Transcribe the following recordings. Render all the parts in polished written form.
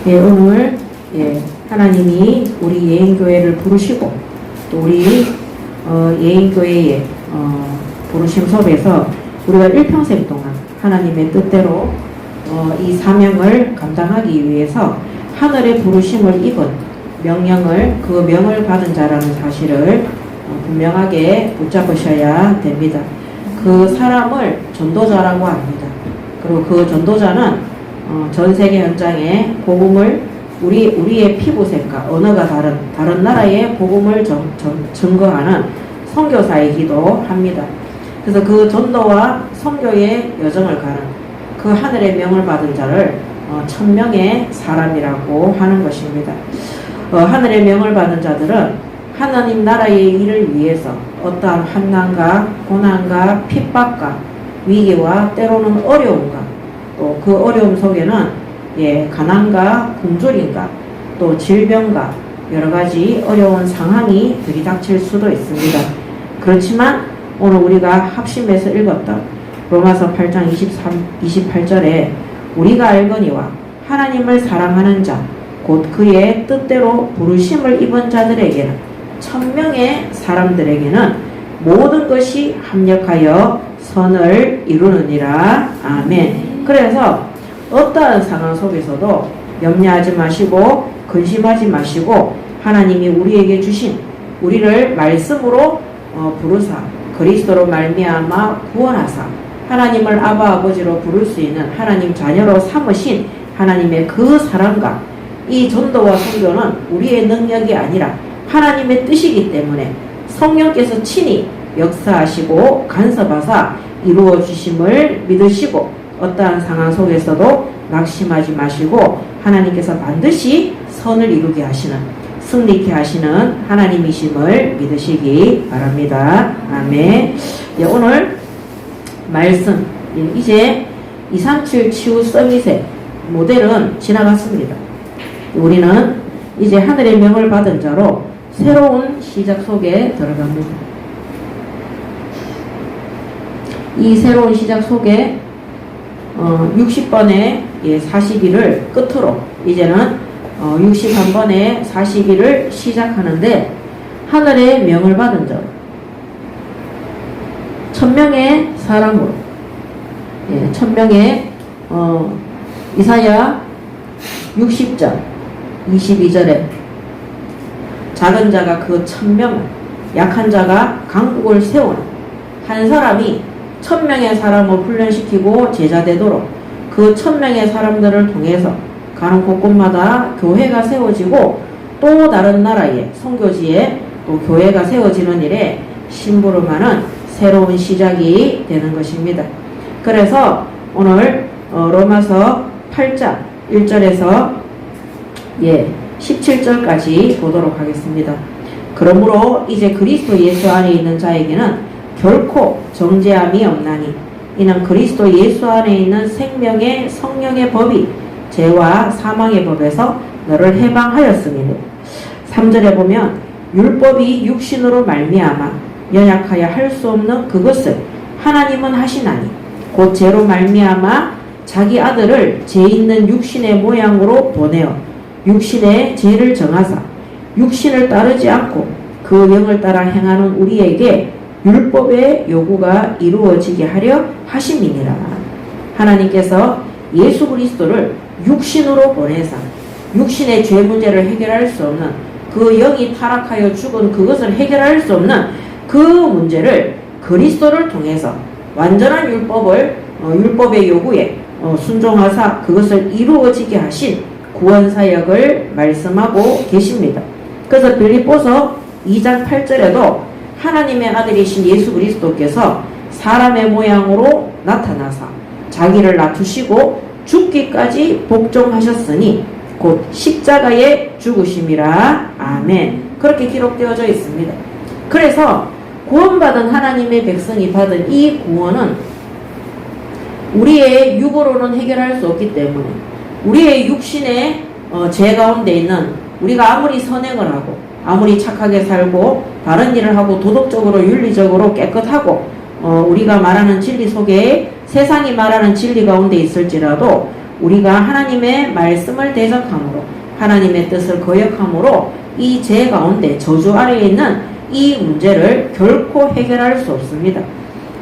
예, 오늘 하나님이 우리 예인교회를 부르시고 또 우리 예인교회의 부르심 속에서 우리가 일평생 동안 하나님의 뜻대로 이 사명을 감당하기 위해서 하늘의 부르심을 입은 명령을 그 명을 받은 자라는 사실을 분명하게 붙잡으셔야 됩니다. 그 사람을 전도자라고 합니다. 그리고 그 전도자는 전 세계 현장에 복음을 우리의 피부색과 언어가 다른 나라의 복음을 증거하는 선교사이기도 합니다. 그래서 그 전도와 선교의 여정을 가는 그 하늘의 명을 받은 자를 천명의 사람이라고 하는 것입니다. 하늘의 명을 받은 자들은 하나님 나라의 일을 위해서 어떠한 환난과 고난과 핍박과 위기와 때로는 어려움과 또 그 어려움 속에는 가난과 굶주림과 또 질병과 여러 가지 어려운 상황이 들이닥칠 수도 있습니다. 그렇지만 오늘 우리가 합심해서 읽었던 로마서 8장 28절에 우리가 알거니와 하나님을 사랑하는 자 곧 그의 뜻대로 부르심을 입은 자들에게는 천명의 사람들에게는 모든 것이 합력하여 선을 이루느니라. 아멘. 그래서 어떠한 상황 속에서도 염려하지 마시고 근심하지 마시고 하나님이 우리에게 주신 우리를 말씀으로 부르사 그리스도로 말미암아 구원하사 하나님을 아바 아버지로 부를 수 있는 하나님 자녀로 삼으신 하나님의 그 사랑과 이 전도와 선교는 우리의 능력이 아니라 하나님의 뜻이기 때문에 성령께서 친히 역사하시고 간섭하사 이루어 주심을 믿으시고 어떠한 상황 속에서도 낙심하지 마시고 하나님께서 반드시 선을 이루게 하시는 승리케 하시는 하나님이심을 믿으시기 바랍니다. 아멘. 오늘 말씀 이제 237 치유 서밋의 모델은 지나갔습니다. 우리는 이제 하늘의 명을 받은 자로 새로운 시작 속에 들어갑니다. 이 새로운 시작 속에 60번의 40일을 끝으로 이제는 61번의 40일을 시작하는데 하늘의 명을 받은 자 1000명의 사람으로 1000명의 이사야 60장 22절에 작은 자가 그 1000명을 약한 자가 강국을 세우는 한 사람이 1000명의 사람을 훈련시키고 제자되도록 그 1000명의 사람들을 통해서 가는 곳곳마다 교회가 세워지고 또 다른 나라의 선교지에 또 교회가 세워지는 일에 심부름하는 새로운 시작이 되는 것입니다. 그래서 오늘 로마서 8장 1절에서 17절까지 보도록 하겠습니다. 그러므로 이제 그리스도 예수 안에 있는 자에게는 결코 정죄함이 없나니 이는 그리스도 예수 안에 있는 생명의 성령의 법이 죄와 사망의 법에서 너를 해방하였음이니 3절에 보면 율법이 육신으로 말미암아 연약하여 할 수 없는 그것을 하나님은 하시나니 곧 죄로 말미암아 자기 아들을 죄 있는 육신의 모양으로 보내어 육신의 죄를 정하사 육신을 따르지 않고 그 영을 따라 행하는 우리에게 율법의 요구가 이루어지게 하려 하심이니라. 하나님께서 예수 그리스도를 육신으로 보내사 육신의 죄 문제를 해결할 수 없는 그 영이 타락하여 죽은 그것을 해결할 수 없는 그 문제를 그리스도를 통해서 완전한 율법의 요구에 순종하사 그것을 이루어지게 하신 구원사역을 말씀하고 계십니다. 그래서 빌립보서 2장 8절에도 하나님의 아들이신 예수 그리스도께서 사람의 모양으로 나타나사 자기를 낮추시고 죽기까지 복종하셨으니 곧 십자가에 죽으심이라. 아멘. 그렇게 기록되어져 있습니다. 그래서 구원받은 하나님의 백성이 받은 이 구원은 우리의 육으로는 해결할 수 없기 때문에 우리의 육신의 죄 가운데 있는 우리가 아무리 선행을 하고 아무리 착하게 살고 바른 일을 하고 도덕적으로 윤리적으로 깨끗하고 우리가 말하는 진리 속에 세상이 말하는 진리 가운데 있을지라도 우리가 하나님의 말씀을 대적함으로 하나님의 뜻을 거역함으로 이 죄 가운데 저주 아래에 있는 이 문제를 결코 해결할 수 없습니다.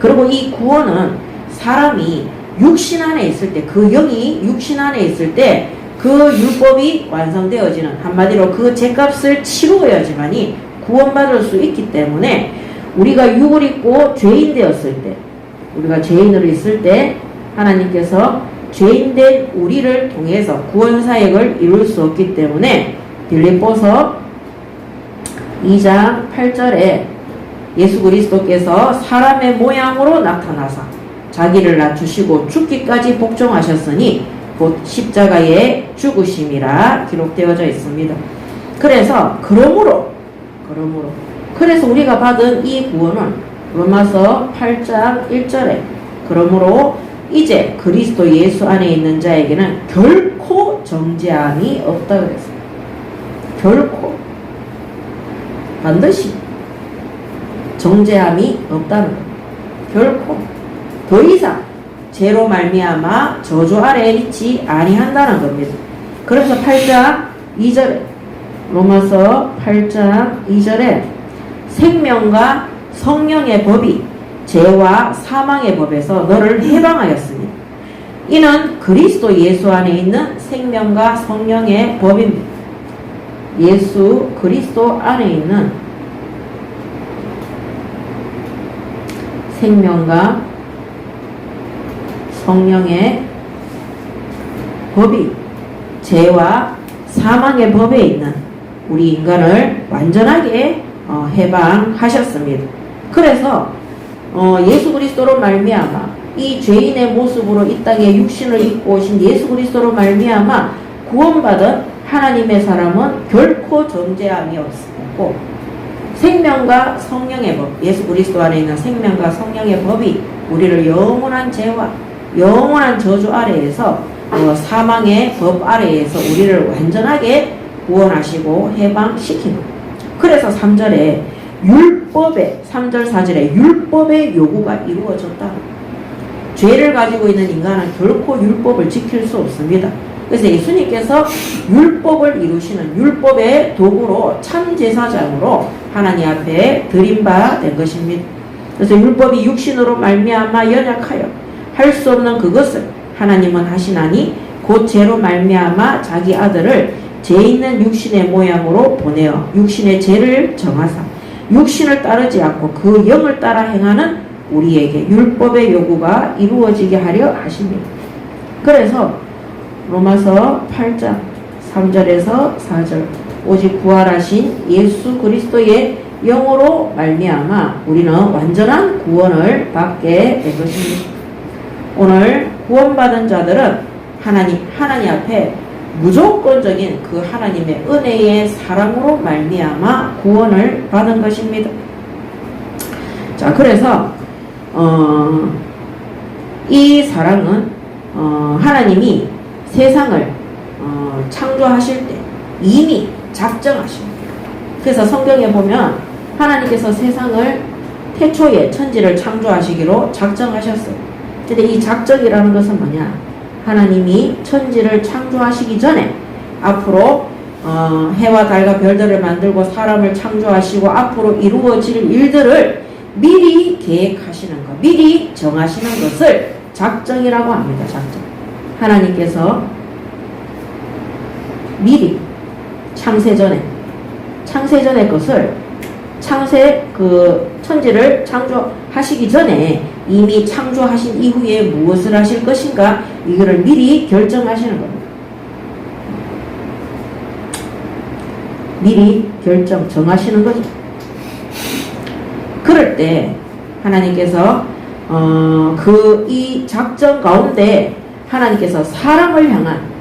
그리고 이 구원은 사람이 육신 안에 있을 때, 그 영이 육신 안에 있을 때 그 율법이 완성되어지는, 한마디로 그 죄값을 치루어야지만이 구원받을 수 있기 때문에 우리가 육을 입고 죄인 되었을 때, 우리가 죄인으로 있을 때 하나님께서 죄인된 우리를 통해서 구원사역을 이룰 수 없기 때문에 빌립보서 2장 8절에 예수 그리스도께서 사람의 모양으로 나타나사 자기를 낮추시고 죽기까지 복종하셨으니 곧 십자가에 죽으심이라 기록되어져 있습니다. 그래서 그래서 우리가 받은 이 구원은 로마서 8장 1절에 그러므로 이제 그리스도 예수 안에 있는 자에게는 결코 정죄함이 없다 그랬어요. 결코, 반드시 정죄함이 없다는 것. 결코 더 이상 죄로 말미암아 저주 아래에 있지 아니한다는 겁니다. 그래서 8장 2절에 로마서 8장 2절에 생명과 성령의 법이 죄와 사망의 법에서 너를 해방하였으니 이는 그리스도 예수 안에 있는 생명과 성령의 법입니다. 예수 그리스도 안에 있는 생명과 성령의 법이 죄와 사망의 법에 있는 우리 인간을 완전하게 해방하셨습니다. 그래서 예수 그리스도로 말미암아 이 죄인의 모습으로 이 땅에 육신을 입고 오신 예수 그리스도로 말미암아 구원받은 하나님의 사람은 결코 정죄함이 없고 생명과 성령의 법, 예수 그리스도 안에 있는 생명과 성령의 법이 우리를 영원한 죄와 영원한 저주 아래에서 사망의 법 아래에서 우리를 완전하게 구원하시고 해방시키는. 그래서 3절에 율법의 3절 4절에 율법의 요구가 이루어졌다. 죄를 가지고 있는 인간은 결코 율법을 지킬 수 없습니다. 그래서 예수님께서 율법을 이루시는 율법의 도구로 참제사장으로 하나님 앞에 드린 바 된 것입니다. 그래서 율법이 육신으로 말미암아 연약하여 할 수 없는 그것을 하나님은 하시나니 곧 죄로 말미암아 자기 아들을 죄 있는 육신의 모양으로 보내어 육신의 죄를 정하사 육신을 따르지 않고 그 영을 따라 행하는 우리에게 율법의 요구가 이루어지게 하려 하십니다. 그래서 로마서 8장 3절에서 4절 오직 부활하신 예수 그리스도의 영으로 말미암아 우리는 완전한 구원을 받게 된 것입니다. 오늘 구원받은 자들은 하나님 앞에 무조건적인 그 하나님의 은혜의 사랑으로 말미암아 구원을 받은 것입니다. 자, 그래서 이 사랑은 하나님이 세상을 창조하실 때 이미 작정하십니다. 그래서 성경에 보면 하나님께서 세상을 태초에 천지를 창조하시기로 작정하셨어요. 근데 이 작정이라는 것은 뭐냐? 하나님이 천지를 창조하시기 전에 앞으로 해와 달과 별들을 만들고 사람을 창조하시고 앞으로 이루어질 일들을 미리 계획하시는 것, 미리 정하시는 것을 작정이라고 합니다. 작정. 하나님께서 미리 창세전의 것을 천지를 창조하시기 전에 이미 창조하신 이후에 무엇을 하실 것인가 이거를 미리 결정하시는 겁니다. 미리 정하시는 거죠. 그럴 때 하나님께서 이 작정 가운데 하나님께서 사람을 향한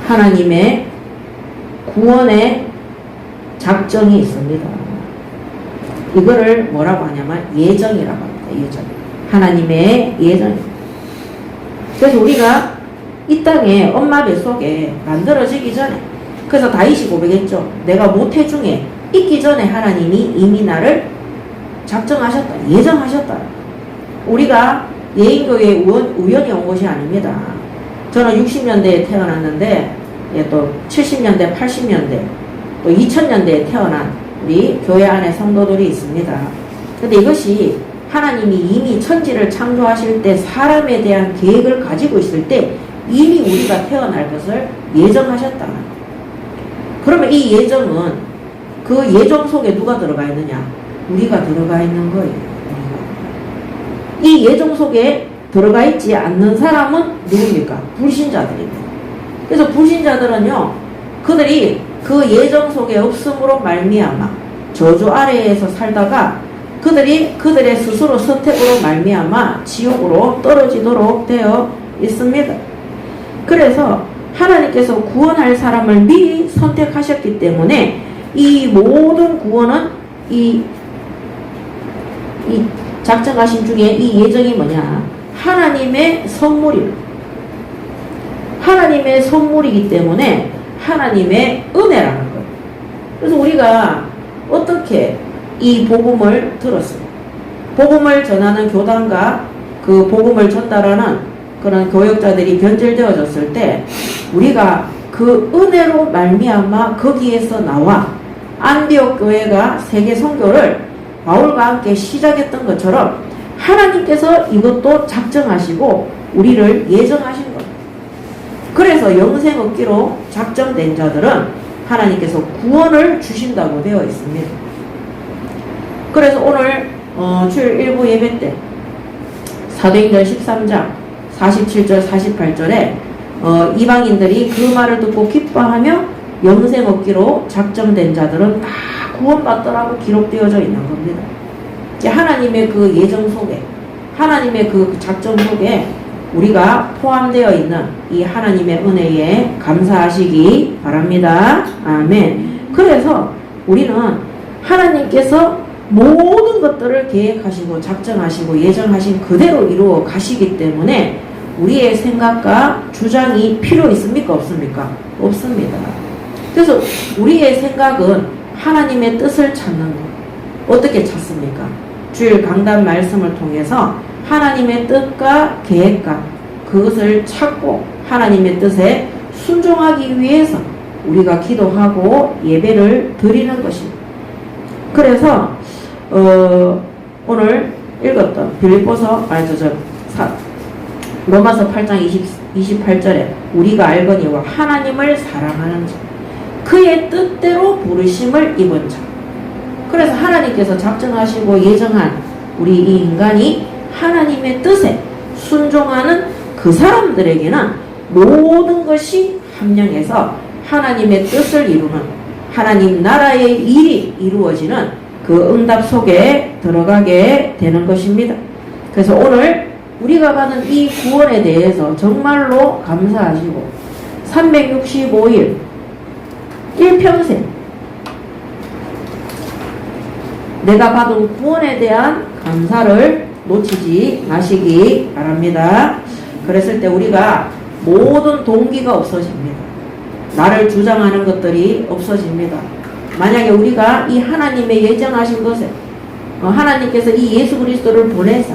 하나님의 구원의 작정이 있습니다. 이거를 뭐라고 하냐면 예정이라고 합니다. 예정. 하나님의 예정입니다. 그래서 우리가 이 땅에 엄마 뱃속에 만들어지기 전에 그래서 다윗이 고백했죠. 내가 모태중에 있기 전에 하나님이 이미 나를 작정하셨다. 예정하셨다. 우리가 예인교회에 우연히 온 것이 아닙니다. 저는 60년대에 태어났는데 또 70년대, 80년대, 또 2000년대에 태어난 우리 교회 안에 성도들이 있습니다. 근데 이것이 하나님이 이미 천지를 창조하실 때 사람에 대한 계획을 가지고 있을 때 이미 우리가 태어날 것을 예정하셨다. 그러면 이 예정은 그 예정 속에 누가 들어가 있느냐? 우리가 들어가 있는 거예요. 이 예정 속에 들어가 있지 않는 사람은 누굽니까? 불신자들입니다. 그래서 불신자들은요, 그들이 그 예정 속에 없음으로 말미암아 저주 아래에서 살다가 그들이 그들의 스스로 선택으로 말미암아 지옥으로 떨어지도록 되어 있습니다. 그래서 하나님께서 구원할 사람을 미리 선택하셨기 때문에 이 모든 구원은 이 작정하신 중에 이 예정이 뭐냐? 하나님의 선물입니다. 하나님의 선물이기 때문에 하나님의 은혜라는 거예요. 그래서 우리가 어떻게 이 복음을 들었어요? 복음을 전하는 교단과 그 복음을 전달하는 그런 교역자들이 변질되어졌을 때 우리가 그 은혜로 말미암아 거기에서 나와 안디옥 교회가 세계 선교를 바울과 함께 시작했던 것처럼 하나님께서 이것도 작정하시고 우리를 예정하신 거예요. 그래서 영생 얻기로 작정된 자들은 하나님께서 구원을 주신다고 되어 있습니다. 그래서 오늘 주일 1부 예배 때 사도행전 13장 47절 48절에 이방인들이 그 말을 듣고 기뻐하며 영생 얻기로 작정된 자들은 다 구원받더라고 기록되어져 있는 겁니다. 이제 하나님의 그 예정 속에, 하나님의 그 작정 속에 우리가 포함되어 있는 이 하나님의 은혜에 감사하시기 바랍니다. 아멘. 그래서 우리는 하나님께서 모든 것들을 계획하시고 작정하시고 예정하신 그대로 이루어 가시기 때문에 우리의 생각과 주장이 필요 있습니까? 없습니까? 없습니다. 그래서 우리의 생각은 하나님의 뜻을 찾는 것. 어떻게 찾습니까? 주일 강단 말씀을 통해서 하나님의 뜻과 계획과 그것을 찾고 하나님의 뜻에 순종하기 위해서 우리가 기도하고 예배를 드리는 것입니다. 그래서 오늘 읽었던 빌립보서 로마서 8장 28절에 우리가 알거니와 하나님을 사랑하는 자 그의 뜻대로 부르심을 입은 자. 그래서 하나님께서 작정하시고 예정한 우리 이 인간이 하나님의 뜻에 순종하는 그 사람들에게는 모든 것이 합령해서 하나님의 뜻을 이루는 하나님 나라의 일이 이루어지는 그 응답 속에 들어가게 되는 것입니다. 그래서 오늘 우리가 받은 이 구원에 대해서 정말로 감사하시고 365일 일평생 내가 받은 구원에 대한 감사를 놓치지 마시기 바랍니다. 그랬을 때 우리가 모든 동기가 없어집니다. 나를 주장하는 것들이 없어집니다. 만약에 우리가 이 하나님의 예정하신 것에 하나님께서 이 예수 그리스도를 보내사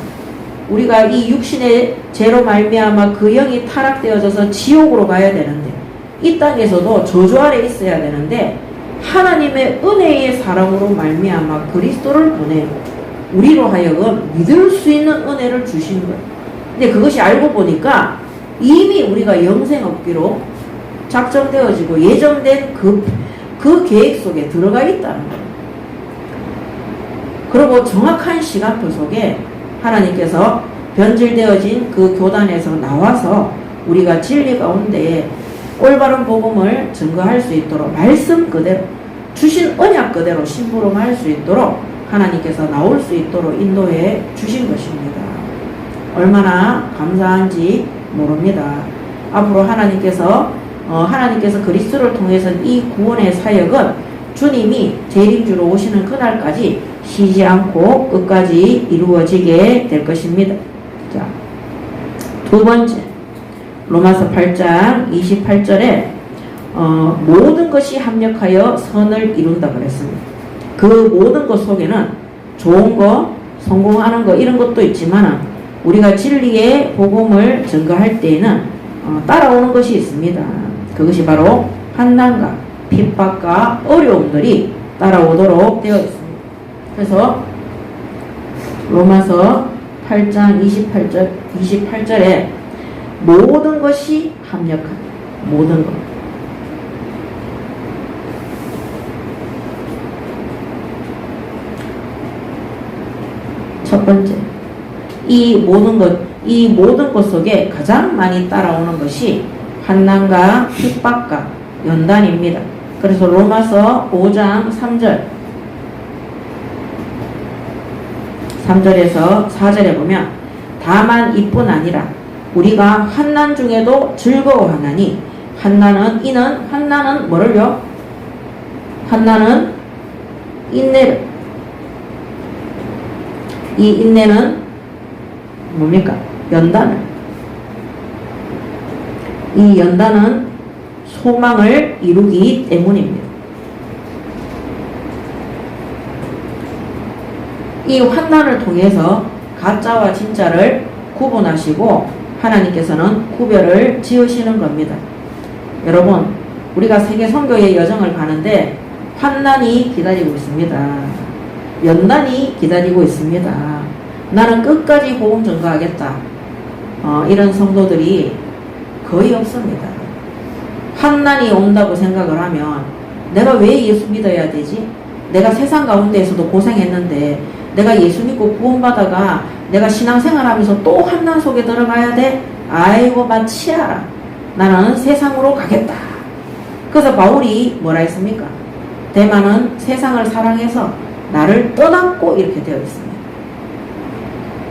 우리가 이 육신의 죄로 말미암아 그 영이 타락되어져서 지옥으로 가야 되는데 이 땅에서도 저주 아래 있어야 되는데 하나님의 은혜의 사랑으로 말미암아 그리스도를 보내고 우리로 하여금 믿을 수 있는 은혜를 주신 거예요. 근데 그것이 알고 보니까 이미 우리가 영생 얻기로 작정되어지고 예정된 그 계획 속에 들어가 있다는 거예요. 그리고 정확한 시간표 속에 하나님께서 변질되어진 그 교단에서 나와서 우리가 진리 가운데 올바른 복음을 증거할 수 있도록 말씀 그대로 주신 언약 그대로 심부름할 수 있도록 하나님께서 나올 수 있도록 인도해 주신 것입니다. 얼마나 감사한지 모릅니다. 앞으로 하나님께서 그리스도를 통해서 이 구원의 사역은 주님이 재림주로 오시는 그날까지 쉬지 않고 끝까지 이루어지게 될 것입니다. 자, 두 번째 로마서 8장 28절에 모든 것이 합력하여 선을 이룬다 그랬습니다. 그 모든 것 속에는 좋은 거, 성공하는 거 이런 것도 있지만 우리가 진리의 복음을 증거할 때에는 따라오는 것이 있습니다. 그것이 바로 환난과 핍박과 어려움들이 따라오도록 되어 있습니다. 그래서 로마서 8장 28절에 모든 것이 합력하다. 모든 것. 첫 번째, 이 모든 것 속에 가장 많이 따라오는 것이 환난과 핍박과 연단입니다. 그래서 로마서 5장 3절에서 4절에 보면 다만 이뿐 아니라 우리가 환난 중에도 즐거워하나니 환난은 뭐를요? 환난은 인내를, 이 인내는 뭡니까? 연단을, 이 연단은 소망을 이루기 때문입니다. 이 환난을 통해서 가짜와 진짜를 구분하시고 하나님께서는 구별을 지으시는 겁니다. 여러분, 우리가 세계 선교의 여정을 가는데 환난이 기다리고 있습니다. 연단이 기다리고 있습니다. 나는 끝까지 복음 전가하겠다. 이런 성도들이 거의 없습니다. 환난이 온다고 생각을 하면 내가 왜 예수 믿어야 되지? 내가 세상 가운데에서도 고생했는데 내가 예수 믿고 구원받아가 내가 신앙생활하면서 또 환난 속에 들어가야 돼? 아이고 마치아라. 나는 세상으로 가겠다. 그래서 바울이 뭐라 했습니까? 대만은 세상을 사랑해서 나를 떠났고 이렇게 되어 있습니다.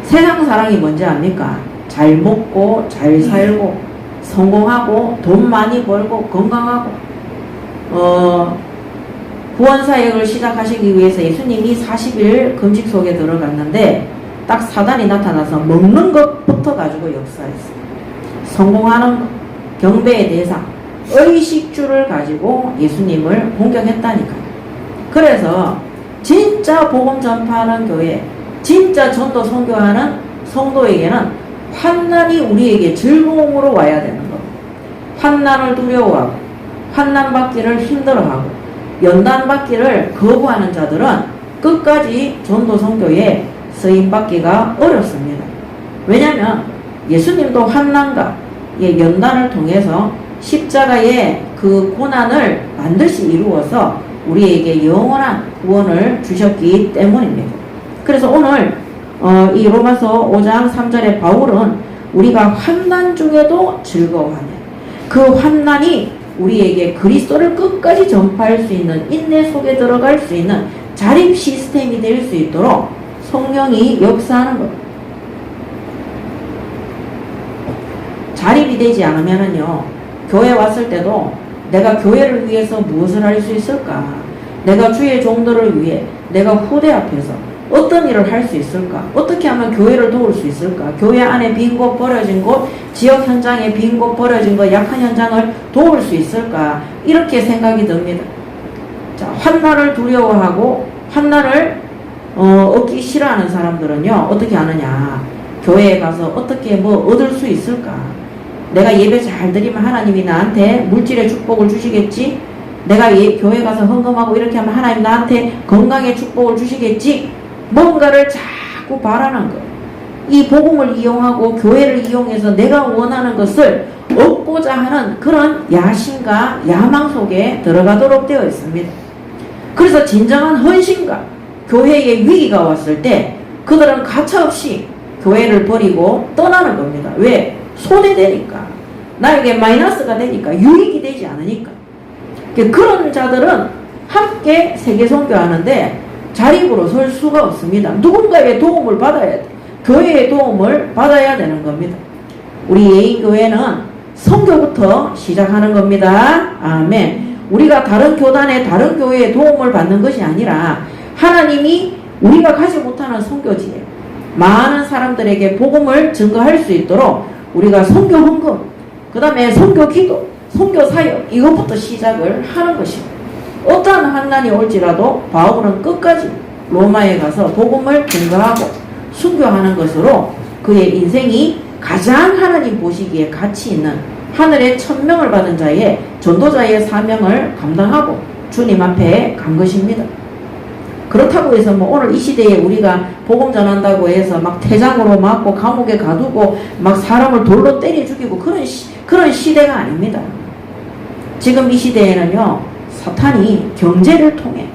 세상 사랑이 뭔지 압니까? 잘 먹고 잘 살고 성공하고 돈 많이 벌고 건강하고 구원사역을 시작하시기 위해서 예수님이 40일 금식 속에 들어갔는데 딱 사단이 나타나서 먹는 것부터 가지고 역사했어요. 성공하는 것, 경배의 대상, 의식주를 가지고 예수님을 공격했다니까요. 그래서 진짜 복음 전파하는 교회, 진짜 전도 선교하는 성도에게는 환난이 우리에게 즐거움으로 와야 되는 것. 환난을 두려워하고 환난 받기를 힘들어하고 연단 받기를 거부하는 자들은 끝까지 전도 선교에 쓰임 받기가 어렵습니다. 왜냐하면 예수님도 환난과 연단을 통해서 십자가의 그 고난을 반드시 이루어서 우리에게 영원한 구원을 주셨기 때문입니다. 그래서 오늘 이 로마서 5장 3절의 바울은 우리가 환난 중에도 즐거워하네. 그 환난이 우리에게 그리스도를 끝까지 전파할 수 있는, 인내 속에 들어갈 수 있는 자립 시스템이 될 수 있도록 성령이 역사하는 것. 자립이 되지 않으면은요, 교회 왔을 때도 내가 교회를 위해서 무엇을 할 수 있을까? 내가 주의 종들을 위해 내가 후대 앞에서 어떤 일을 할 수 있을까? 어떻게 하면 교회를 도울 수 있을까? 교회 안에 빈 곳, 버려진 곳, 지역 현장에 빈 곳, 버려진 곳, 약한 현장을 도울 수 있을까? 이렇게 생각이 듭니다. 자, 환난을 두려워하고 환난을 얻기 싫어하는 사람들은요, 어떻게 하느냐? 교회에 가서 어떻게 뭐 얻을 수 있을까? 내가 예배 잘 드리면 하나님이 나한테 물질의 축복을 주시겠지? 내가 교회 가서 헌금하고 이렇게 하면 하나님 나한테 건강의 축복을 주시겠지? 뭔가를 자꾸 바라는 것. 이 복음을 이용하고 교회를 이용해서 내가 원하는 것을 얻고자 하는 그런 야심과 야망 속에 들어가도록 되어 있습니다. 그래서 진정한 헌신과 교회의 위기가 왔을 때 그들은 가차없이 교회를 버리고 떠나는 겁니다. 왜? 손해되니까. 나에게 마이너스가 되니까. 유익이 되지 않으니까. 그런 자들은 함께 세계선교하는데 자립으로 설 수가 없습니다. 누군가의 도움을 받아야 돼. 교회의 도움을 받아야 되는 겁니다. 우리 예인교회는 선교부터 시작하는 겁니다. 아멘. 우리가 다른 교단의 다른 교회의 도움을 받는 것이 아니라 하나님이 우리가 가지 못하는 선교지에 많은 사람들에게 복음을 증거할 수 있도록 우리가 선교 헌금, 그 다음에 선교 기도, 선교 사역, 이것부터 시작을 하는 것입니다. 어떠한 환난이 올지라도 바울은 끝까지 로마에 가서 복음을 증거하고 순교하는 것으로 그의 인생이 가장 하나님 보시기에 가치 있는 하늘의 천명을 받은 자의 전도자의 사명을 감당하고 주님 앞에 간 것입니다. 그렇다고 해서 뭐 오늘 이 시대에 우리가 복음 전한다고 해서 막 태장으로 맞고 감옥에 가두고 막 사람을 돌로 때려 죽이고 그런 시대가 아닙니다. 지금 이 시대에는요, 사탄이 경제를 통해,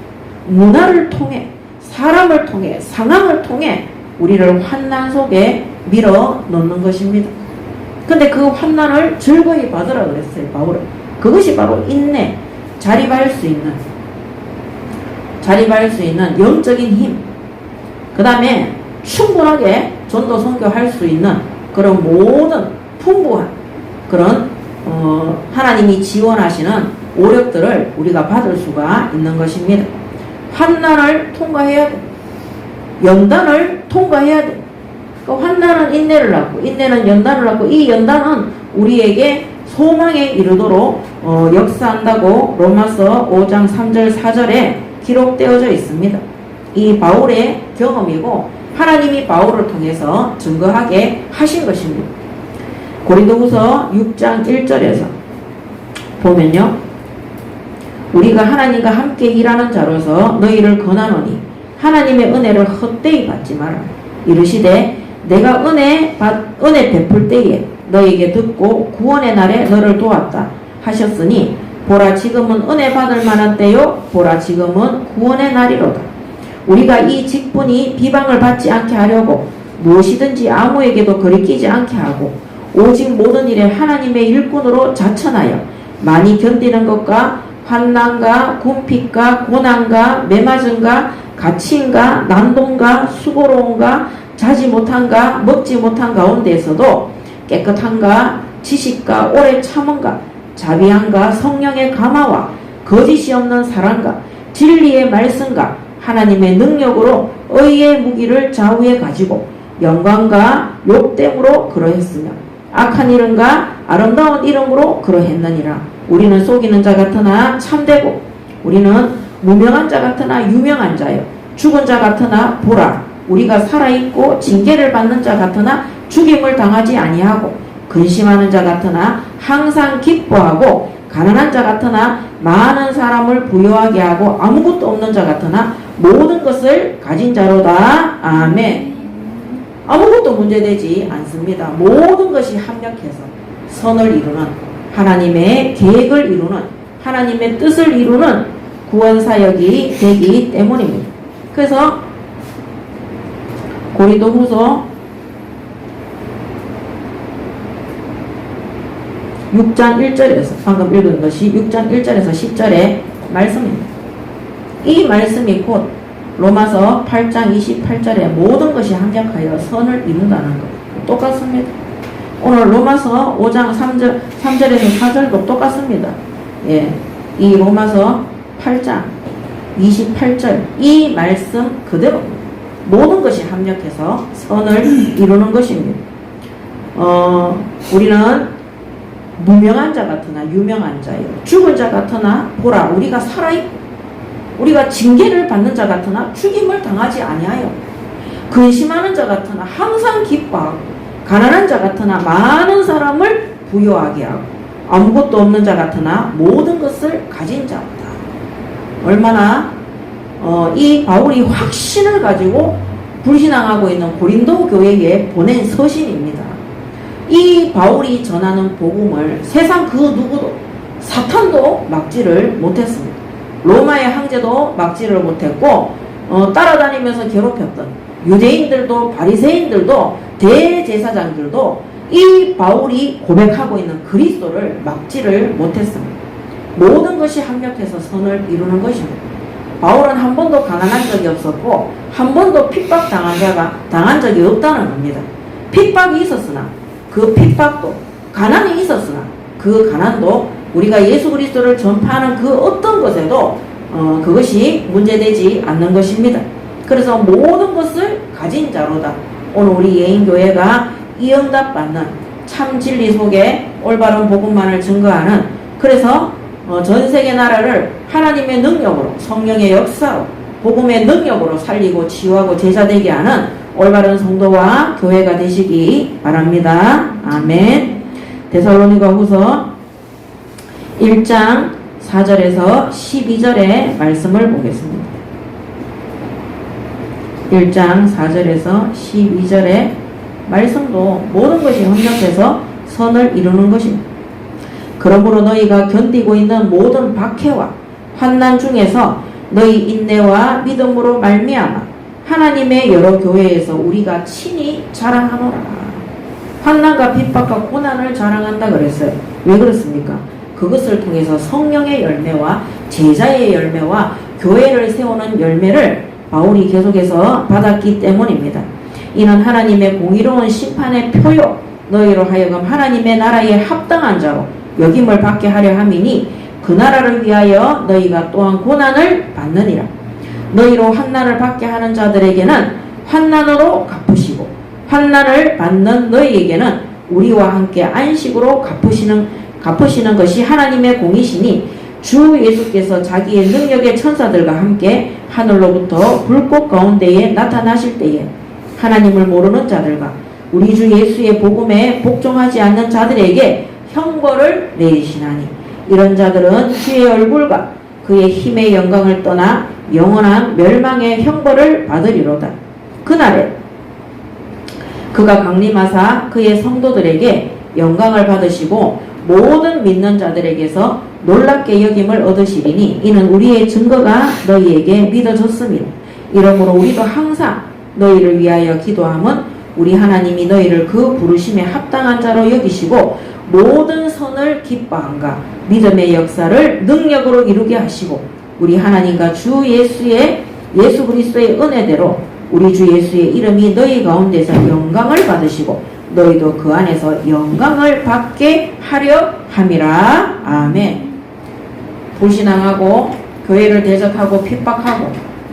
문화를 통해, 사람을 통해, 상황을 통해 우리를 환난 속에 밀어 넣는 것입니다. 근데 그 환난을 즐거이 받으라 그랬어요, 바울은. 그것이 바로 인내, 자립할 수 있는 영적인 힘, 그 다음에 충분하게 전도 선교할 수 있는 그런 모든 풍부한 그런 하나님이 지원하시는 오력들을 우리가 받을 수가 있는 것입니다. 환난을 통과해야 돼. 연단을 통과해야 돼. 그 환난은 인내를 낳고, 인내는 연단을 낳고, 이 연단은 우리에게 소망에 이르도록 역사한다고 로마서 5장 3절 4절에 기록되어져 있습니다. 이 바울의 경험이고 하나님이 바울을 통해서 증거하게 하신 것입니다. 고린도후서 6장 1절에서 보면요, 우리가 하나님과 함께 일하는 자로서 너희를 권하노니 하나님의 은혜를 헛되이 받지 마라. 이르시되 내가 은혜 베풀 때에 너에게 듣고 구원의 날에 너를 도왔다 하셨으니 보라 지금은 은혜 받을 만한 때요 보라 지금은 구원의 날이로다. 우리가 이 직분이 비방을 받지 않게 하려고 무엇이든지 아무에게도 거리끼지 않게 하고 오직 모든 일에 하나님의 일꾼으로 자천하여 많이 견디는 것과 환난과 궁핍과 고난과 매맞음과 갇힘과 난동과 수고로움과 자지 못한가 먹지 못한 가운데에서도 깨끗함과 지식과 오래 참음과 자비함과 성령의 감화와 거짓이 없는 사랑과 진리의 말씀과 하나님의 능력으로 의의 무기를 좌우에 가지고 영광과 욕됨으로 그러했으며 악한 이름과 아름다운 이름으로 그러했느니라. 우리는 속이는 자 같으나 참되고 우리는 무명한 자 같으나 유명한 자요 죽은 자 같으나 보라 우리가 살아있고 징계를 받는 자 같으나 죽임을 당하지 아니하고 근심하는 자 같으나 항상 기뻐하고 가난한 자 같으나 많은 사람을 부유하게 하고 아무것도 없는 자 같으나 모든 것을 가진 자로다. 아멘. 아무것도 문제되지 않습니다. 모든 것이 합력해서 선을 이루는 하나님의 계획을 이루는 하나님의 뜻을 이루는 구원사역이 되기 때문입니다. 그래서 고린도후서 6장 1절에서 방금 읽은 것이 6장 1절에서 10절의 말씀입니다. 이 말씀이 곧 로마서 8장 28절에 모든 것이 합력하여 선을 이룬다는 것 똑같습니다. 오늘 로마서 5장 3절에서 4절도 똑같습니다. 예, 이 로마서 8장 28절 이 말씀 그대로 모든 것이 합력해서 선을 이루는 것입니다. 우리는 무명한 자 같으나 유명한 자요 죽은 자 같으나 보라 우리가 살아있고 우리가 징계를 받는 자 같으나 죽임을 당하지 아니하여 근심하는 자 같으나 항상 기뻐하고 가난한 자 같으나 많은 사람을 부유하게 하고 아무것도 없는 자 같으나 모든 것을 가진 자다. 얼마나 이 바울이 확신을 가지고 불신앙하고 있는 고린도 교회에 보낸 서신입니다. 이 바울이 전하는 복음을 세상 그 누구도 사탄도 막지를 못했습니다. 로마의 황제도 막지를 못했고 따라다니면서 괴롭혔던 유대인들도 바리새인들도 대제사장들도 이 바울이 고백하고 있는 그리스도를 막지를 못했습니다. 모든 것이 합력해서 선을 이루는 것입니다. 바울은 한 번도 가난한 적이 없었고 한 번도 당한 적이 없다는 겁니다. 핍박이 있었으나 그 핍박도 가난이 있었으나 그 가난도 우리가 예수 그리스도를 전파하는 그 어떤 것에도 그것이 문제되지 않는 것입니다. 그래서 모든 것을 가진 자로다. 오늘 우리 예인교회가 이 응답 받는 참 진리 속에 올바른 복음만을 증거하는 그래서 전 세계 나라를 하나님의 능력으로 성령의 역사로 복음의 능력으로 살리고 치유하고 제자되게 하는 올바른 성도와 교회가 되시기 바랍니다. 아멘. 데살로니가 후서 1장 4절에서 12절의 말씀을 보겠습니다. 1장 4절에서 12절의 말씀도 모든 것이 협력해서 선을 이루는 것입니다. 그러므로 너희가 견디고 있는 모든 박해와 환난 중에서 너희 인내와 믿음으로 말미암아 하나님의 여러 교회에서 우리가 친히 자랑하노라. 환난과 핍박과 고난을 자랑한다 그랬어요. 왜 그렇습니까? 그것을 통해서 성령의 열매와 제자의 열매와 교회를 세우는 열매를 바울이 계속해서 받았기 때문입니다. 이는 하나님의 공의로운 심판의 표요 너희로 하여금 하나님의 나라에 합당한 자로 여김을 받게 하려 함이니 그 나라를 위하여 너희가 또한 고난을 받느니라. 너희로 환난을 받게 하는 자들에게는 환난으로 갚으시고 환난을 받는 너희에게는 우리와 함께 안식으로 갚으시는 것이 하나님의 공이시니 주 예수께서 자기의 능력의 천사들과 함께 하늘로부터 불꽃 가운데에 나타나실 때에 하나님을 모르는 자들과 우리 주 예수의 복음에 복종하지 않는 자들에게 형벌을 내리시나니 이런 자들은 주의 얼굴과 그의 힘의 영광을 떠나 영원한 멸망의 형벌을 받으리로다. 그날에 그가 강림하사 그의 성도들에게 영광을 받으시고 모든 믿는 자들에게서 놀랍게 여김을 얻으시리니 이는 우리의 증거가 너희에게 믿어졌습니다. 이러므로 우리도 항상 너희를 위하여 기도함은 우리 하나님이 너희를 그 부르심에 합당한 자로 여기시고 모든 선을 기뻐함과 믿음의 역사를 능력으로 이루게 하시고 우리 하나님과 주 예수 그리스도의 은혜대로 우리 주 예수의 이름이 너희 가운데서 영광을 받으시고 너희도 그 안에서 영광을 받게 하려 함이라. 아멘. 불신앙하고 교회를 대적하고 핍박하고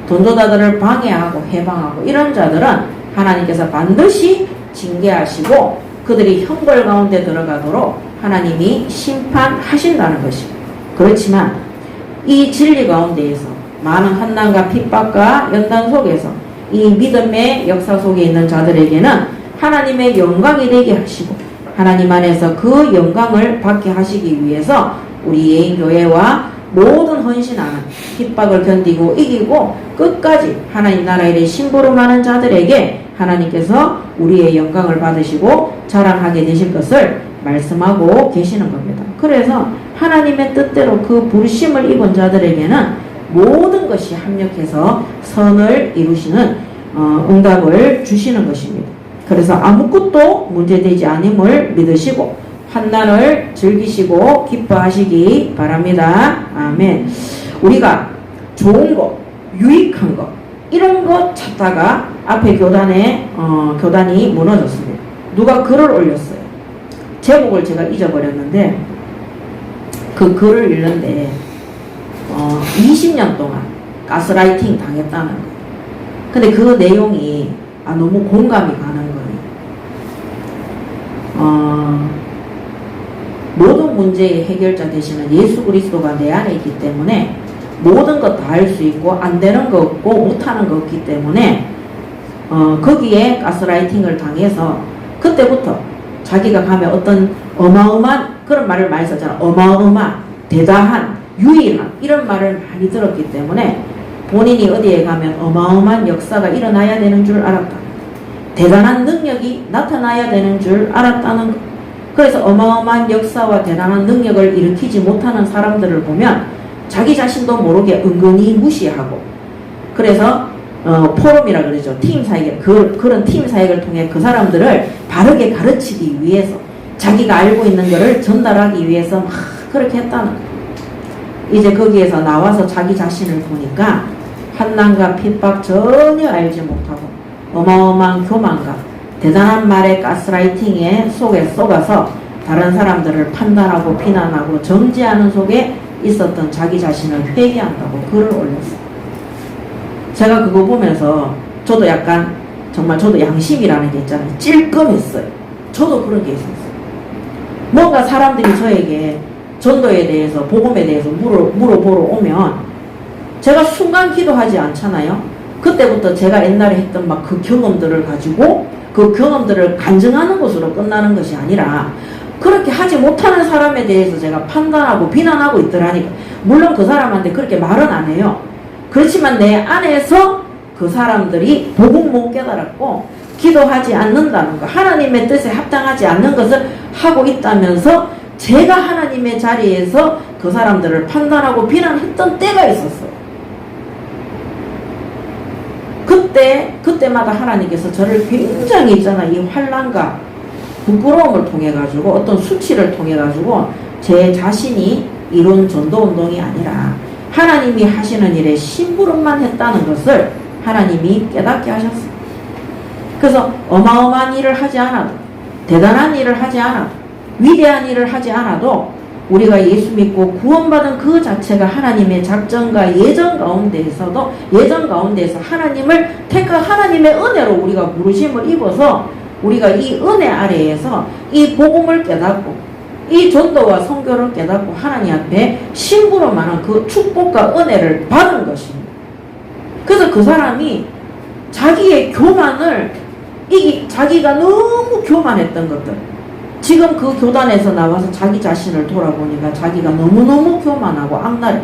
돈조다들을 방해하고 해방하고 이런 자들은 하나님께서 반드시 징계하시고 그들이 형벌 가운데 들어가도록 하나님이 심판하신다는 것입니다. 그렇지만 이 진리 가운데에서 많은 환난과 핍박과 연단 속에서 이 믿음의 역사 속에 있는 자들에게는 하나님의 영광이 되게 하시고 하나님 안에서 그 영광을 받게 하시기 위해서 우리 예인교회와 모든 헌신하는 핍박을 견디고 이기고 끝까지 하나님 나라에 대해 심부름하는 자들에게 하나님께서 우리의 영광을 받으시고 자랑하게 되실 것을 말씀하고 계시는 겁니다. 그래서 하나님의 뜻대로 그 부르심을 입은 자들에게는 모든 것이 합력해서 선을 이루시는 응답을 주시는 것입니다. 그래서 아무것도 문제되지 않음을 믿으시고 환난을 즐기시고 기뻐하시기 바랍니다. 아멘. 우리가 좋은 것, 유익한 것 이런 것 찾다가 앞에 교단이 무너졌습니다. 누가 글을 올렸어요. 제목을 제가 잊어버렸는데 그 글을 읽는데 20년 동안 가스라이팅 당했다는 거예요. 근데 그 내용이 너무 공감이 가는 거예요. 모든 문제의 해결자 되시는 예수 그리스도가 내 안에 있기 때문에 모든 것 다 할 수 있고 안 되는 거 없고 못하는 거 없기 때문에 거기에 가스라이팅을 당해서 그때부터 자기가 가면 어떤 어마어마한 그런 말을 많이 썼잖아. 어마어마한, 대단한, 유일한 이런 말을 많이 들었기 때문에 본인이 어디에 가면 어마어마한 역사가 일어나야 되는 줄 알았다. 대단한 능력이 나타나야 되는 줄 알았다는 것. 그래서 어마어마한 역사와 대단한 능력을 일으키지 못하는 사람들을 보면 자기 자신도 모르게 은근히 무시하고 그래서 포럼이라 그러죠. 팀 사역, 그런 팀 사역을 통해 그 사람들을 바르게 가르치기 위해서 자기가 알고 있는 것을 전달하기 위해서 막 그렇게 했다는 거예요. 이제 거기에서 나와서 자기 자신을 보니까 환난과 핍박 전혀 알지 못하고 어마어마한 교만과 대단한 말의 가스라이팅에 속에 속아서 다른 사람들을 판단하고 비난하고 정죄하는 속에 있었던 자기 자신을 회개한다고 글을 올렸어요. 제가 그거 보면서 저도 약간 정말 저도 양심이라는 게 있잖아요. 찔끔했어요. 저도 그런 게 있었어요. 뭔가 사람들이 저에게 전도에 대해서 복음에 대해서 물어보러 오면 제가 순간 기도하지 않잖아요. 그때부터 제가 옛날에 했던 막 그 경험들을 가지고 그 경험들을 간증하는 것으로 끝나는 것이 아니라 그렇게 하지 못하는 사람에 대해서 제가 판단하고 비난하고 있더라니까. 물론 그 사람한테 그렇게 말은 안 해요. 그렇지만 내 안에서 그 사람들이 복음 못 깨달았고 기도하지 않는다는 거, 하나님의 뜻에 합당하지 않는 것을 하고 있다면서 제가 하나님의 자리에서 그 사람들을 판단하고 비난했던 때가 있었어요. 그때마다 하나님께서 저를 굉장히 있잖아, 이 환난과 부끄러움을 통해 가지고 어떤 수치를 통해 가지고 제 자신이 이룬 전도운동이 아니라 하나님이 하시는 일에 심부름만 했다는 것을 하나님이 깨닫게 하셨어요. 그래서 어마어마한 일을 하지 않아도, 대단한 일을 하지 않아도, 위대한 일을 하지 않아도 우리가 예수 믿고 구원받은 그 자체가 하나님의 작정과 예정 가운데에서 하나님을 택한 하나님의 은혜로 우리가 부르심을 입어서 우리가 이 은혜 아래에서 이 복음을 깨닫고 이 전도와 선교를 깨닫고 하나님 앞에 심부름하는 그 축복과 은혜를 받은 것입니다. 그래서 그 사람이 자기의 교만을 자기가 너무 교만했던 것들, 지금 그 교단에서 나와서 자기 자신을 돌아보니까 자기가 너무너무 교만하고 악랄해.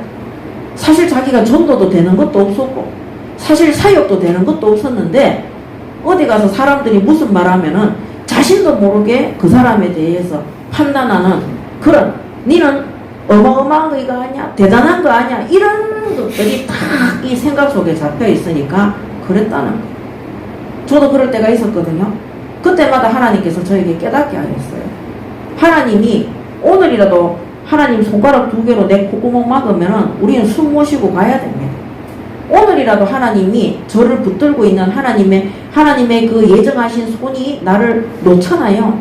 사실 자기가 전도도 되는 것도 없었고 사실 사역도 되는 것도 없었는데 어디 가서 사람들이 무슨 말하면은 자신도 모르게 그 사람에 대해서 판단하는 그런, 니는 어마어마한 거가 아니야, 대단한 거 아니야, 이런 것들이 다 이 생각 속에 잡혀 있으니까 그랬다는 거예요. 저도 그럴 때가 있었거든요. 그때마다 하나님께서 저에게 깨닫게 하셨어요. 하나님이 오늘이라도 하나님 손가락 2개로 내 콧구멍 막으면은 우리는 숨 못 쉬고 가야 됩니다. 오늘이라도 하나님이 저를 붙들고 있는 하나님의 그 예정하신 손이 나를 놓잖아요.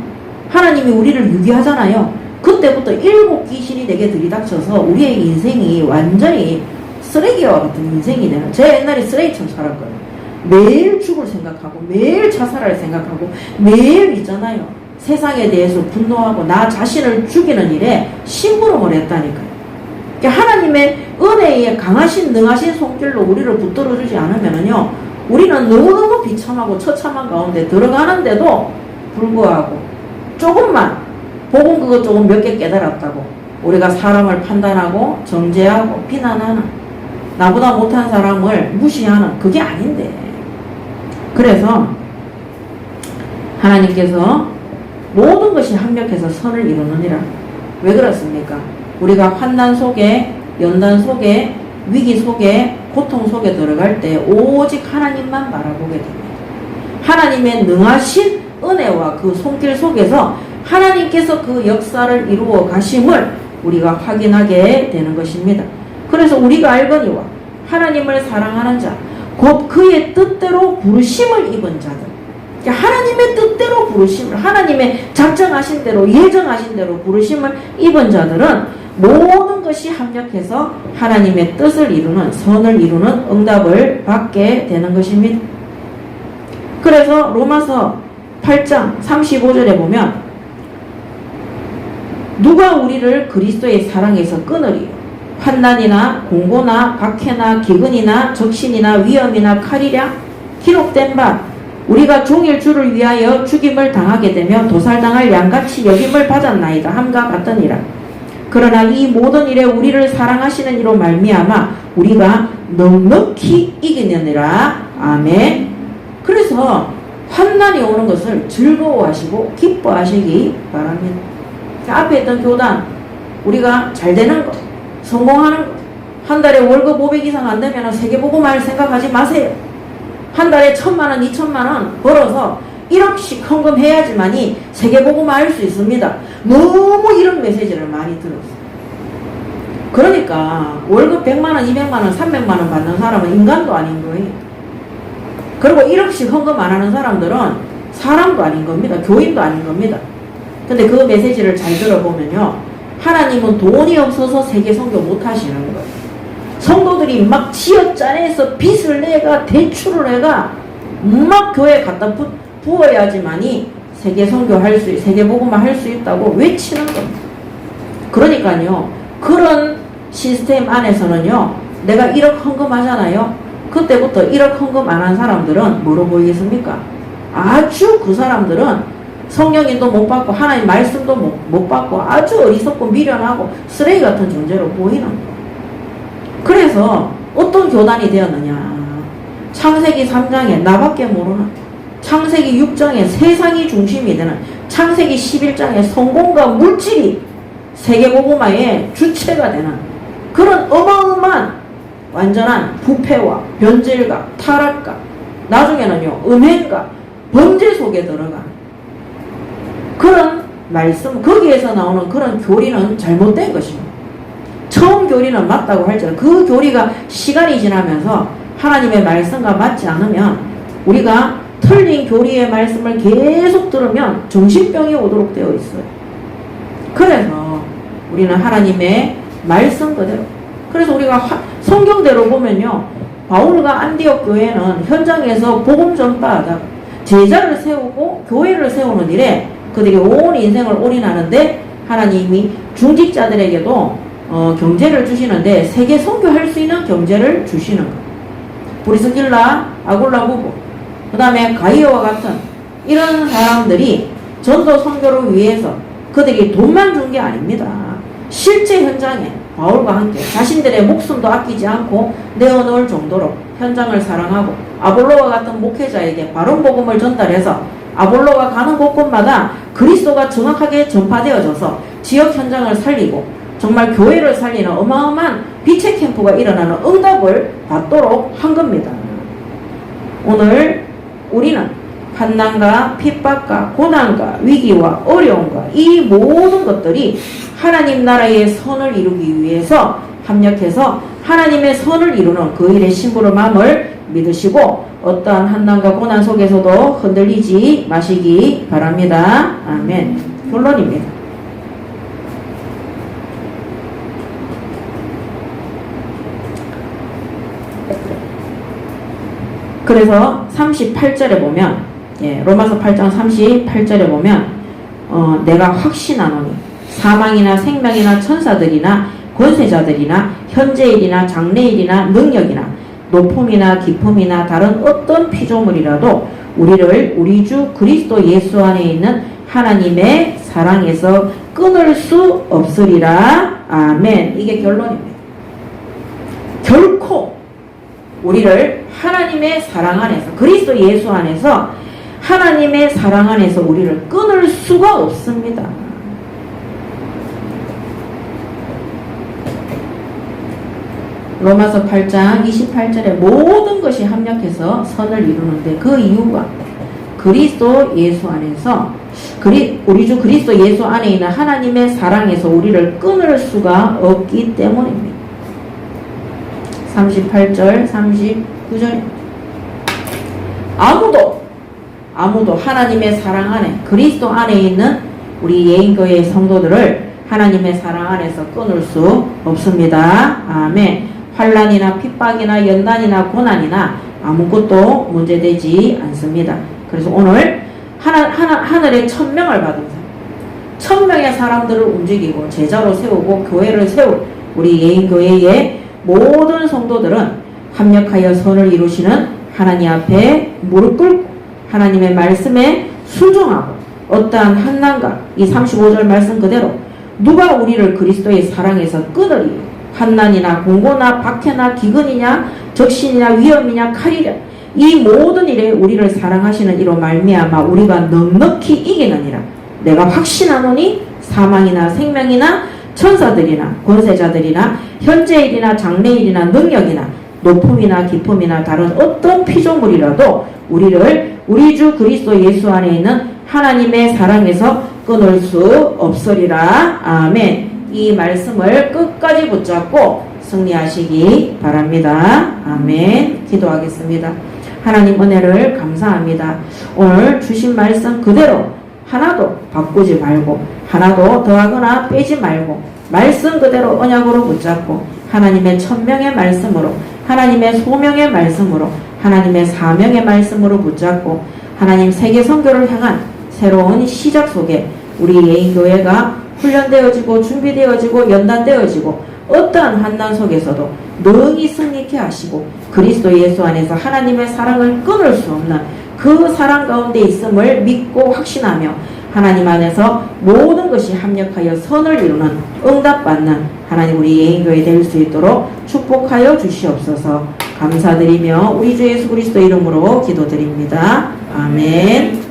하나님이 우리를 유기하잖아요. 그때부터 7 귀신이 내게 들이닥쳐서 우리의 인생이 완전히 쓰레기와 같은 인생이 되는, 제 옛날에 쓰레기처럼 살았거든요. 매일 죽을 생각하고 매일 자살할 생각하고 매일 있잖아요, 세상에 대해서 분노하고 나 자신을 죽이는 일에 심부름을 했다니까요. 그러니까 하나님의 은혜에 강하신 능하신 손길로 우리를 붙들어주지 않으면요, 우리는 너무너무 비참하고 처참한 가운데 들어가는데도 불구하고 조금만 복음 그거 조금 몇 개 깨달았다고 우리가 사람을 판단하고 정죄하고 비난하는, 나보다 못한 사람을 무시하는, 그게 아닌데. 그래서 하나님께서 모든 것이 합력해서 선을 이루느니라. 왜 그렇습니까? 우리가 환난 속에, 연단 속에, 위기 속에, 고통 속에 들어갈 때 오직 하나님만 바라보게 됩니다. 하나님의 능하신 은혜와 그 손길 속에서 하나님께서 그 역사를 이루어 가심을 우리가 확인하게 되는 것입니다. 그래서 우리가 알거니와 하나님을 사랑하는 자, 곧 그의 뜻대로 부르심을 입은 자들, 그러니까 하나님의 뜻대로 부르심을, 하나님의 작정하신 대로 예정하신 대로 부르심을 입은 자들은 모든 것이 합력해서 하나님의 뜻을 이루는, 선을 이루는 응답을 받게 되는 것입니다. 그래서 로마서 8장 35절에 보면 누가 우리를 그리스도의 사랑에서 끊으리요? 환난이나 공고나 박해나 기근이나 적신이나 위험이나 칼이랴? 기록된 바 우리가 종일 주를 위하여 죽임을 당하게 되며 도살당할 양같이 여김을 받았나이다 함과 같으니라. 그러나 이 모든 일에 우리를 사랑하시는 이로 말미암아 우리가 넉넉히 이기느니라. 아멘. 그래서 환난이 오는 것을 즐거워하시고 기뻐하시기 바랍니다. 앞에 있던 교단, 우리가 잘 되는 것, 성공하는 것, 한 달에 월급 500 이상 안 되면 세계보고말 생각하지 마세요. 한 달에 1000만원, 2000만원 벌어서 1억씩 헌금해야지만이 세계보고말 할 수 있습니다. 너무 이런 메시지를 많이 들었어요. 그러니까 월급 100만원, 200만원, 300만원 받는 사람은 인간도 아닌 거예요. 그리고 1억씩 헌금 안 하는 사람들은 사람도 아닌 겁니다. 교인도 아닌 겁니다. 근데 그 메시지를 잘 들어보면요, 하나님은 돈이 없어서 세계 선교 못 하시는 거예요. 성도들이 막 지어짜내서 빚을 내가 대출을 해가 막 교회에 갖다 부어야지만이 세계 선교할 수, 세계 복음만 할 수 있다고 외치는 겁니다. 그러니까요, 그런 시스템 안에서는요, 내가 1억 헌금하잖아요. 그때부터 1억 헌금 안 한 사람들은 뭐로 보이겠습니까? 아주 그 사람들은 성령인도 못 받고 하나님 말씀도 못 받고 아주 어리석고 미련하고 쓰레기 같은 존재로 보이는 거예요. 그래서 어떤 교단이 되었느냐? 창세기 3장에 나밖에 모르는, 창세기 6장에 세상이 중심이 되는, 창세기 11장에 성공과 물질이 세계복음화의 주체가 되는 그런 어마어마한 완전한 부패와 변질과 타락과 나중에는요 음행과 범죄 속에 들어간 그런 말씀, 거기에서 나오는 그런 교리는 잘못된 것입니다. 처음 교리는 맞다고 할지라도 그 교리가 시간이 지나면서 하나님의 말씀과 맞지 않으면 우리가 틀린 교리의 말씀을 계속 들으면 정신병이 오도록 되어 있어요. 그래서 우리는 하나님의 말씀 그대로, 그래서 우리가 성경대로 보면요, 바울과 안디옥 교회는 현장에서 복음 전파하다 제자를 세우고 교회를 세우는 일에 그들이 온 인생을 올인하는데 하나님이 중직자들에게도 경제를 주시는데 세계 선교할 수 있는 경제를 주시는 것. 브리스길라, 아굴라 부부, 그 다음에 가이오와 같은 이런 사람들이 전도 선교를 위해서 그들이 돈만 준 게 아닙니다. 실제 현장에 바울과 함께 자신들의 목숨도 아끼지 않고 내어놓을 정도로 현장을 사랑하고 아볼로와 같은 목회자에게 바른 복음을 전달해서 아볼로가 가는 곳곳마다 그리스도가 정확하게 전파되어져서 지역 현장을 살리고 정말 교회를 살리는 어마어마한 빛의 캠프가 일어나는 응답을 받도록 한 겁니다. 오늘 우리는 환난과 핍박과 고난과 위기와 어려움과 이 모든 것들이 하나님 나라의 선을 이루기 위해서 합력해서 하나님의 선을 이루는 그 일의 심부름 마음을 믿으시고 어떠한 환난과 고난 속에서도 흔들리지 마시기 바랍니다. 아멘. 결론입니다. 그래서 38절에 보면, 로마서 8장 38절에 보면 내가 확신하노니 사망이나 생명이나 천사들이나 권세자들이나 현재일이나 장래일이나 능력이나 높음이나 깊음이나 다른 어떤 피조물이라도 우리를 우리 주 그리스도 예수 안에 있는 하나님의 사랑에서 끊을 수 없으리라. 아멘. 이게 결론입니다. 결코 우리를 하나님의 사랑 안에서, 그리스도 예수 안에서 하나님의 사랑 안에서 우리를 끊을 수가 없습니다. 로마서 8장 28절에 모든 것이 합력해서 선을 이루는데 그 이유가 그리스도 예수 안에서 우리 주 그리스도 예수 안에 있는 하나님의 사랑에서 우리를 끊을 수가 없기 때문입니다. 38절 39절 아무도 하나님의 사랑 안에 그리스도 안에 있는 우리 예인교회의 성도들을 하나님의 사랑 안에서 끊을 수 없습니다. 아멘. 환난이나 핍박이나 연단이나 고난이나 아무것도 문제되지 않습니다. 그래서 오늘 하늘에 1000명을 받은 사람, 1000명의 사람들을 움직이고 제자로 세우고 교회를 세울 우리 예인교회의 모든 성도들은 합력하여 선을 이루시는 하나님 앞에 무릎 꿇고 하나님의 말씀에 순종하고 어떠한 환난과 이 35절 말씀 그대로 누가 우리를 그리스도의 사랑에서 끊으리요? 환난이나 공고나 박해나 기근이냐 적신이냐 위험이냐 칼이랴 이 모든 일에 우리를 사랑하시는 이로 말미암아 우리가 넉넉히 이기느니라. 내가 확신하노니 사망이나 생명이나 천사들이나 권세자들이나 현재일이나 장래일이나 능력이나 높음이나 깊음이나 다른 어떤 피조물이라도 우리를 우리 주 그리스도 예수 안에 있는 하나님의 사랑에서 끊을 수 없으리라. 아멘. 이 말씀을 끝까지 붙잡고 승리하시기 바랍니다. 아멘. 기도하겠습니다. 하나님 은혜를 감사합니다. 오늘 주신 말씀 그대로 하나도 바꾸지 말고 하나도 더하거나 빼지 말고 말씀 그대로 언약으로 붙잡고 하나님의 1000명의 말씀으로 하나님의 소명의 말씀으로 하나님의 사명의 말씀으로 붙잡고 하나님 세계 선교를 향한 새로운 시작 속에 우리 예인교회가 훈련되어지고 준비되어지고 연단되어지고 어떠한 환난 속에서도 능히 승리케 하시고 그리스도 예수 안에서 하나님의 사랑을 끊을 수 없는 그 사랑 가운데 있음을 믿고 확신하며 하나님 안에서 모든 것이 합력하여 선을 이루는 응답받는 하나님 우리 예인교회 될 수 있도록 축복하여 주시옵소서. 감사드리며 우리 주 예수 그리스도 이름으로 기도드립니다. 아멘.